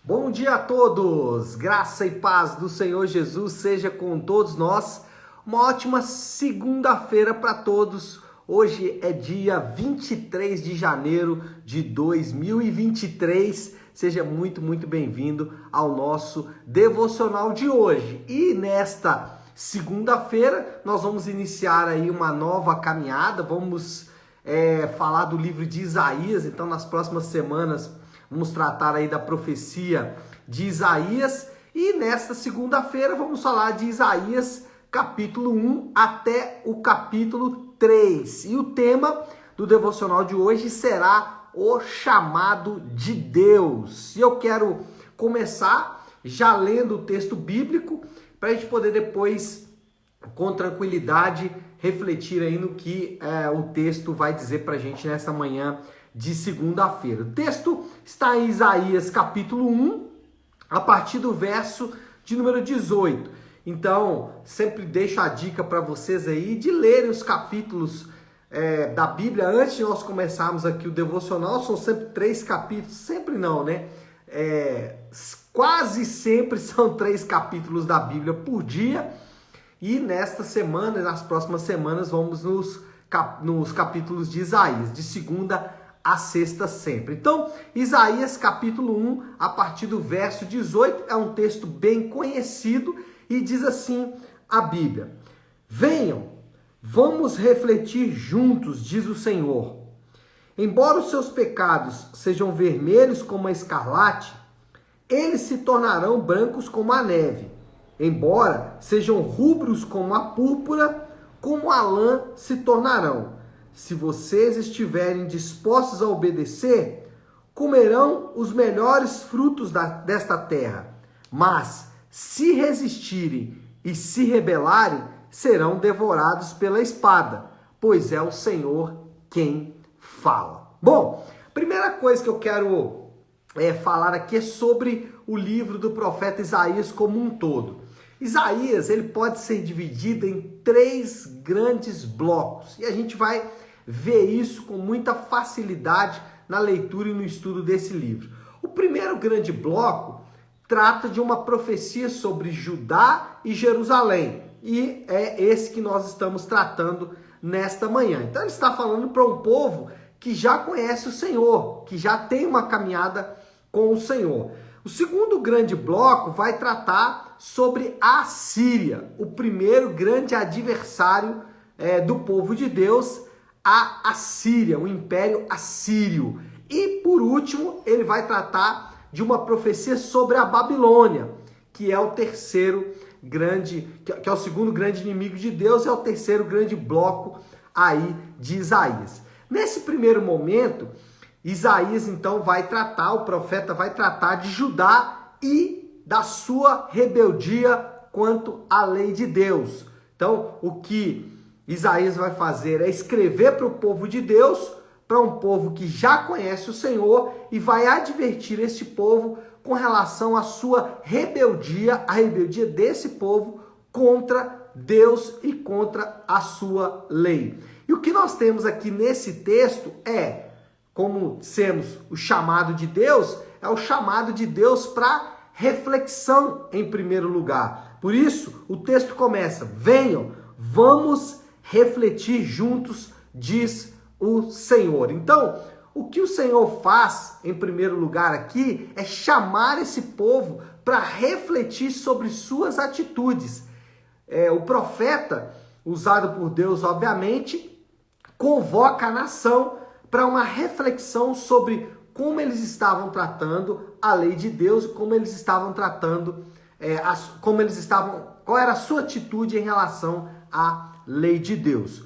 Bom dia a todos, graça e paz do Senhor Jesus seja com todos nós. Uma ótima segunda-feira para todos. Hoje é dia 23 de janeiro de 2023. Seja muito bem-vindo ao nosso devocional de hoje. E nesta segunda-feira nós vamos iniciar aí uma nova caminhada. Vamos falar do livro de Isaías. Então nas próximas semanas vamos tratar aí da profecia de Isaías e nesta segunda-feira vamos falar de Isaías capítulo 1 até o capítulo 3. E o tema do devocional de hoje será o chamado de Deus. E eu quero começar já lendo o texto bíblico para a gente poder depois, com tranquilidade, refletir aí no que o texto vai dizer para a gente nessa manhã de segunda-feira. O texto está em Isaías capítulo 1, a partir do verso de número 18. Então, sempre deixo a dica para vocês aí de lerem os capítulos da Bíblia antes de nós começarmos aqui o devocional. São sempre 3 capítulos, sempre não, né? Quase sempre são 3 capítulos da Bíblia por dia. E nesta semana, nas próximas semanas, vamos nos capítulos de Isaías, de segunda a sexta sempre. Então, Isaías capítulo 1, a partir do verso 18, é um texto bem conhecido e diz assim a Bíblia: Venham, vamos refletir juntos, diz o Senhor. Embora os seus pecados sejam vermelhos como a escarlate, eles se tornarão brancos como a neve. Embora sejam rubros como a púrpura, como a lã se tornarão. Se vocês estiverem dispostos a obedecer, comerão os melhores frutos desta terra. Mas, se resistirem e se rebelarem, serão devorados pela espada, pois é o Senhor quem fala. Bom, primeira coisa que eu quero falar aqui é sobre o livro do profeta Isaías como um todo. Isaías, ele pode ser dividido em 3 grandes blocos, e a gente vai ver isso com muita facilidade na leitura e no estudo desse livro. O primeiro grande bloco trata de uma profecia sobre Judá e Jerusalém, e é esse que nós estamos tratando nesta manhã. Então ele está falando para um povo que já conhece o Senhor, que já tem uma caminhada com o Senhor. O segundo grande bloco vai tratar sobre a Assíria, o primeiro grande adversário do povo de Deus, a Assíria, o Império Assírio. E por último, ele vai tratar de uma profecia sobre a Babilônia, que é o terceiro grande, que é o segundo grande inimigo de Deus, é o terceiro grande bloco aí de Isaías. Nesse primeiro momento, Isaías então o profeta vai tratar de Judá e da sua rebeldia quanto à lei de Deus. Então, o que Isaías vai fazer é escrever para o povo de Deus, para um povo que já conhece o Senhor, e vai advertir este povo com relação à sua rebeldia, a rebeldia desse povo contra Deus e contra a sua lei. E o que nós temos aqui nesse texto como temos o chamado de Deus, é o chamado de Deus para reflexão em primeiro lugar. Por isso, o texto começa: venham, vamos refletir juntos, diz o Senhor. Então, o que o Senhor faz, em primeiro lugar aqui, é chamar esse povo para refletir sobre suas atitudes. O profeta, usado por Deus, obviamente, convoca a nação para uma reflexão sobre como eles estavam tratando a lei de Deus e como eles estavam tratando, qual era a sua atitude em relação à lei de Deus.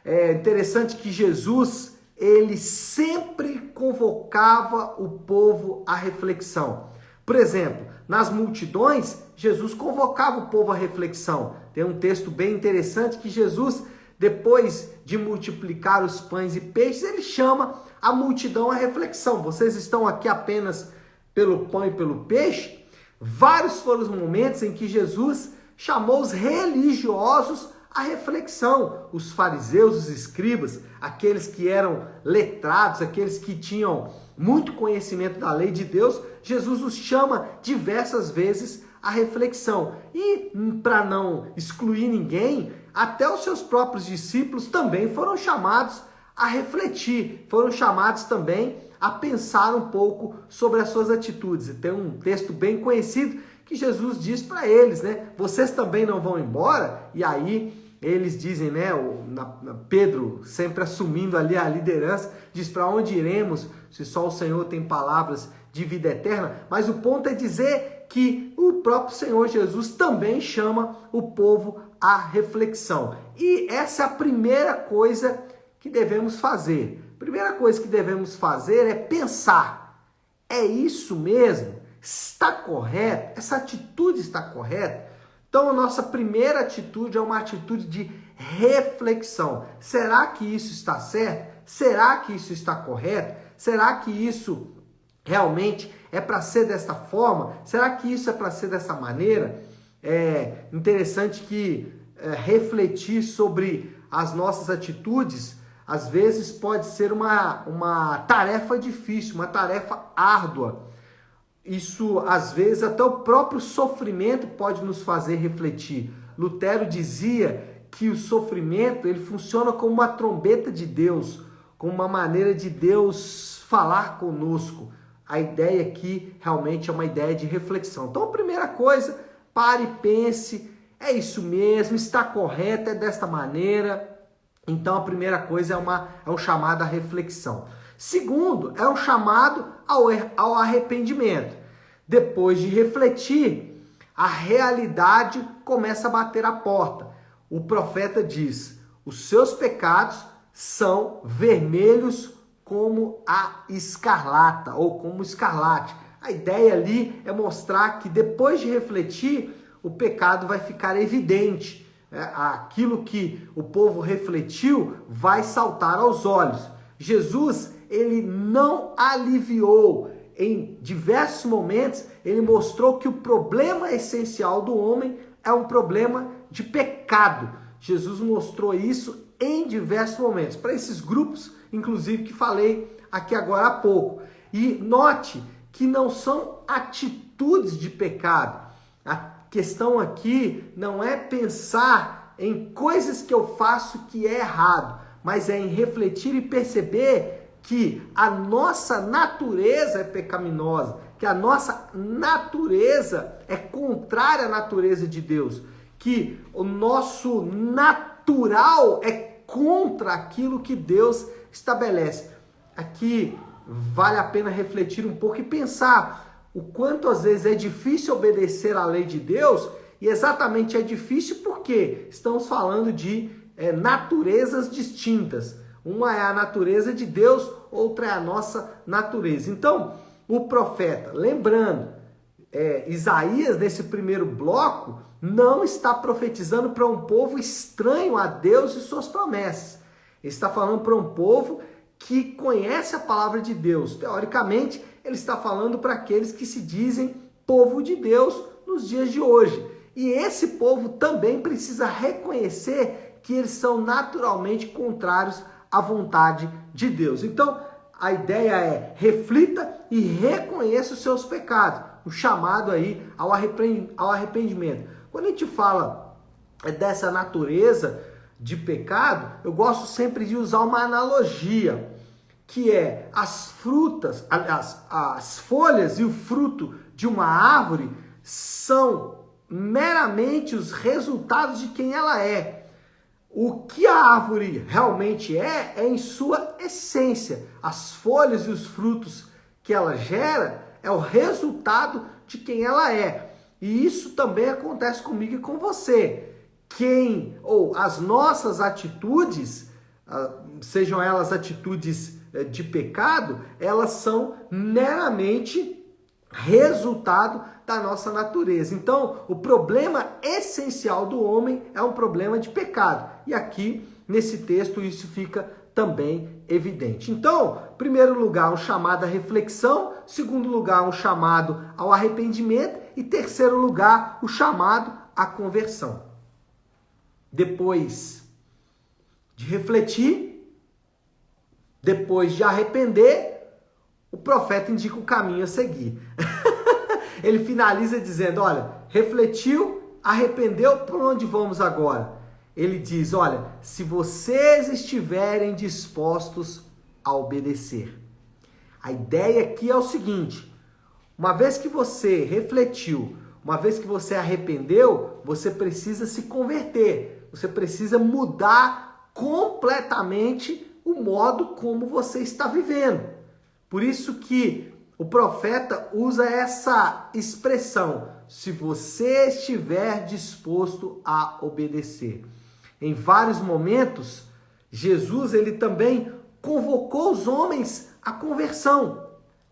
É interessante que Jesus, ele sempre convocava o povo à reflexão. Por exemplo, nas multidões, Jesus convocava o povo à reflexão. Tem um texto bem interessante que Jesus, depois de multiplicar os pães e peixes, ele chama a multidão à reflexão. Vocês estão aqui apenas pelo pão e pelo peixe? Vários foram os momentos em que Jesus chamou os religiosos à reflexão. Os fariseus, os escribas, aqueles que eram letrados, aqueles que tinham muito conhecimento da lei de Deus, Jesus nos chama diversas vezes à reflexão. E para não excluir ninguém, até os seus próprios discípulos também foram chamados a refletir, foram chamados também a pensar um pouco sobre as suas atitudes. E tem um texto bem conhecido que Jesus diz para eles, né? Vocês também não vão embora? E aí eles dizem, né? Pedro, sempre assumindo ali a liderança, diz: para onde iremos se só o Senhor tem palavras de vida eterna? Mas o ponto é dizer que o próprio Senhor Jesus também chama o povo à reflexão. E essa é a primeira coisa que devemos fazer. A primeira coisa que devemos fazer é pensar: é isso mesmo? Está correto? Essa atitude está correta? Então a nossa primeira atitude é uma atitude de reflexão. Será que isso está certo? Será que isso está correto? Será que isso realmente é para ser desta forma? Será que isso é para ser dessa maneira? É interessante que refletir sobre as nossas atitudes às vezes pode ser uma tarefa difícil, uma tarefa árdua. Isso, às vezes, até o próprio sofrimento pode nos fazer refletir. Lutero dizia que o sofrimento ele funciona como uma trombeta de Deus, como uma maneira de Deus falar conosco. A ideia aqui realmente é uma ideia de reflexão. Então, a primeira coisa, pare e pense: é isso mesmo, está correto, é desta maneira. Então, a primeira coisa é um chamado à reflexão. Segundo, é um chamado ao arrependimento. Depois de refletir, a realidade começa a bater a porta. O profeta diz: os seus pecados são vermelhos como a escarlata, ou como escarlate. A ideia ali é mostrar que depois de refletir, o pecado vai ficar evidente. Aquilo que o povo refletiu vai saltar aos olhos. Jesus, ele não aliviou. Em diversos momentos, ele mostrou que o problema essencial do homem é um problema de pecado. Jesus mostrou isso em diversos momentos, para esses grupos, inclusive, que falei aqui agora há pouco. E note que não são atitudes de pecado. A questão aqui não é pensar em coisas que eu faço que é errado, mas é em refletir e perceber que a nossa natureza é pecaminosa, que a nossa natureza é contrária à natureza de Deus, que o nosso natural é contra aquilo que Deus estabelece. Aqui vale a pena refletir um pouco e pensar o quanto às vezes é difícil obedecer à lei de Deus, e exatamente é difícil porque estamos falando de naturezas distintas. Uma é a natureza de Deus, outra é a nossa natureza. Então, o profeta, lembrando, Isaías, nesse primeiro bloco, não está profetizando para um povo estranho a Deus e suas promessas. Ele está falando para um povo que conhece a palavra de Deus. Teoricamente, ele está falando para aqueles que se dizem povo de Deus nos dias de hoje. E esse povo também precisa reconhecer que eles são naturalmente contrários à vontade de Deus. Então, a ideia é: reflita e reconheça os seus pecados. O chamado aí ao arrependimento. Quando a gente fala dessa natureza de pecado, eu gosto sempre de usar uma analogia, que é as frutas, as folhas e o fruto de uma árvore são meramente os resultados de quem ela é. O que a árvore realmente é em sua essência. As folhas e os frutos que ela gera é o resultado de quem ela é. E isso também acontece comigo e com você. As nossas atitudes, sejam elas atitudes de pecado, elas são meramente resultado da nossa natureza. Então, o problema essencial do homem é um problema de pecado. E aqui, nesse texto, isso fica também evidente. Então, em primeiro lugar, um chamado à reflexão. Segundo lugar, um chamado ao arrependimento. E terceiro lugar, o chamado à conversão. Depois de refletir, depois de arrepender, o profeta indica o caminho a seguir. Ele finaliza dizendo, olha, refletiu, arrependeu, por onde vamos agora? Ele diz, olha, se vocês estiverem dispostos a obedecer. A ideia aqui é o seguinte, uma vez que você refletiu, uma vez que você arrependeu, você precisa se converter, você precisa mudar completamente o modo como você está vivendo. Por isso que o profeta usa essa expressão, se você estiver disposto a obedecer. Em vários momentos, Jesus ele também convocou os homens à conversão.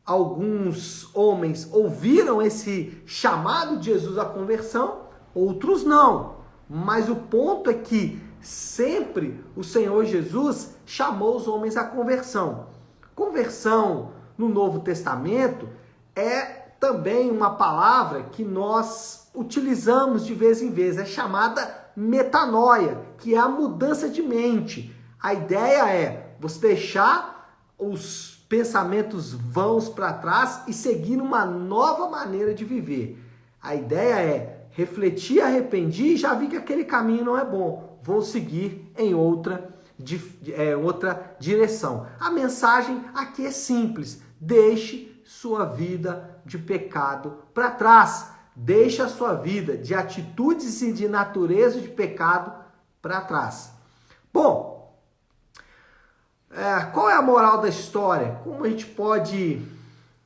Alguns homens ouviram esse chamado de Jesus à conversão, outros não. Mas o ponto é que sempre o Senhor Jesus chamou os homens à conversão. Conversão no Novo Testamento é também uma palavra que nós utilizamos de vez em vez, é chamada metanoia, que é a mudança de mente. A ideia é você deixar os pensamentos vãos para trás e seguir uma nova maneira de viver. A ideia é refletir, arrependi, já vi que aquele caminho não é bom, vou seguir em outra direção. A mensagem aqui é simples, deixe sua vida de pecado para trás, deixe a sua vida de atitudes e de natureza de pecado para trás. Bom, qual é a moral da história? Como a gente pode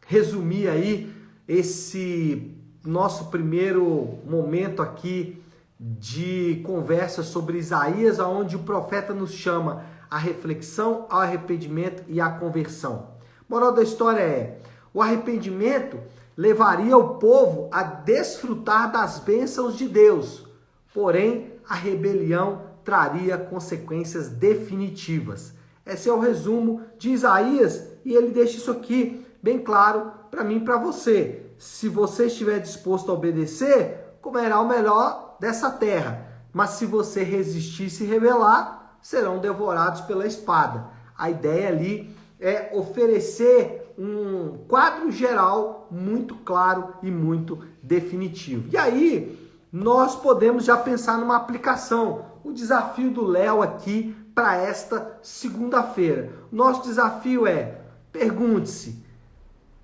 resumir aí esse nosso primeiro momento aqui de conversa sobre Isaías, onde o profeta nos chama à reflexão, ao arrependimento e à conversão. Moral da história é, o arrependimento levaria o povo a desfrutar das bênçãos de Deus, porém a rebelião traria consequências definitivas. Esse é o resumo de Isaías e ele deixa isso aqui bem claro para mim e para você. Se você estiver disposto a obedecer, comerá o melhor dessa terra. Mas se você resistir e se rebelar, serão devorados pela espada. A ideia ali é oferecer um quadro geral muito claro e muito definitivo. E aí, nós podemos já pensar numa aplicação. O desafio do Léo aqui para esta segunda-feira. Nosso desafio é, pergunte-se,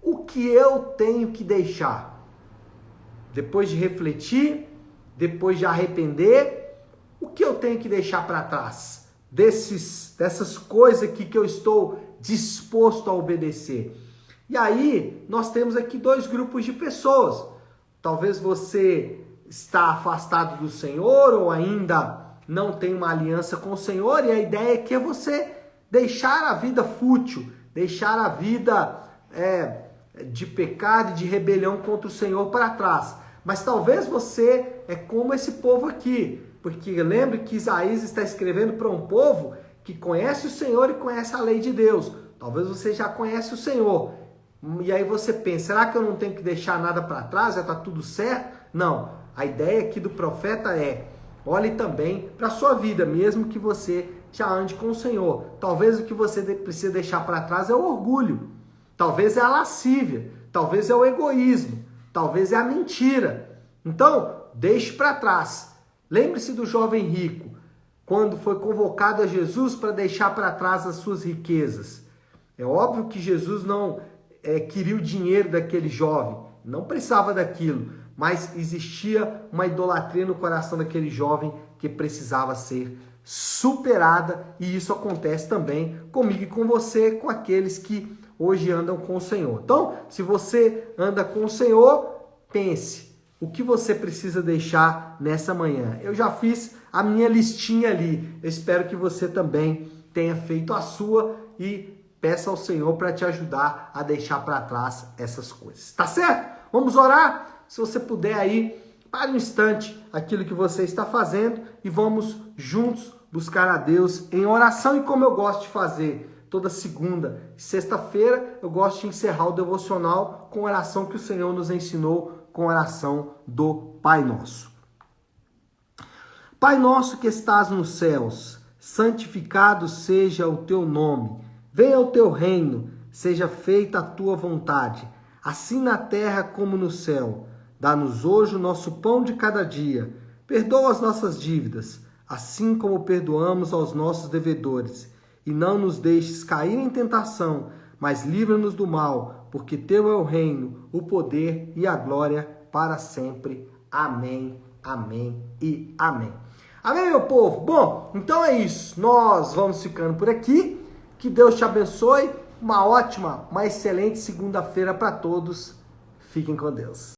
o que eu tenho que deixar? Depois de refletir, depois de arrepender, o que eu tenho que deixar para trás? Dessas coisas aqui que eu estou disposto a obedecer. E aí, nós temos aqui dois grupos de pessoas. Talvez você está afastado do Senhor ou ainda não tem uma aliança com o Senhor, e a ideia aqui é você deixar a vida fútil, deixar a vida de pecado e de rebelião contra o Senhor para trás. Mas talvez você é como esse povo aqui, porque lembre que Isaías está escrevendo para um povo que conhece o Senhor e conhece a lei de Deus. Talvez você já conhece o Senhor. E aí você pensa, será que eu não tenho que deixar nada para trás? Já está tudo certo? Não. A ideia aqui do profeta é, olhe também para a sua vida, mesmo que você já ande com o Senhor. Talvez o que você precisa deixar para trás é o orgulho. Talvez é a lascívia. Talvez é o egoísmo. Talvez é a mentira. Então, deixe para trás. Lembre-se do jovem rico, quando foi convocado a Jesus para deixar para trás as suas riquezas. É óbvio que Jesus não queria o dinheiro daquele jovem. Não precisava daquilo. Mas existia uma idolatria no coração daquele jovem que precisava ser superada, e isso acontece também comigo e com você, com aqueles que hoje andam com o Senhor. Então, se você anda com o Senhor, pense, o que você precisa deixar nessa manhã? Eu já fiz a minha listinha ali, eu espero que você também tenha feito a sua e peça ao Senhor para te ajudar a deixar para trás essas coisas. Tá certo? Vamos orar? Se você puder aí, pare um instante aquilo que você está fazendo e vamos juntos buscar a Deus em oração. E como eu gosto de fazer toda segunda e sexta-feira, eu gosto de encerrar o devocional com a oração que o Senhor nos ensinou, com a oração do Pai Nosso. Pai nosso que estás nos céus, santificado seja o teu nome. Venha o teu reino, seja feita a tua vontade, assim na terra como no céu. Dá-nos hoje o nosso pão de cada dia. Perdoa as nossas dívidas, assim como perdoamos aos nossos devedores. E não nos deixes cair em tentação, mas livra-nos do mal, porque teu é o reino, o poder e a glória para sempre. Amém, amém e amém. Amém, meu povo? Bom, então é isso. Nós vamos ficando por aqui. Que Deus te abençoe. Uma ótima, uma excelente segunda-feira para todos. Fiquem com Deus.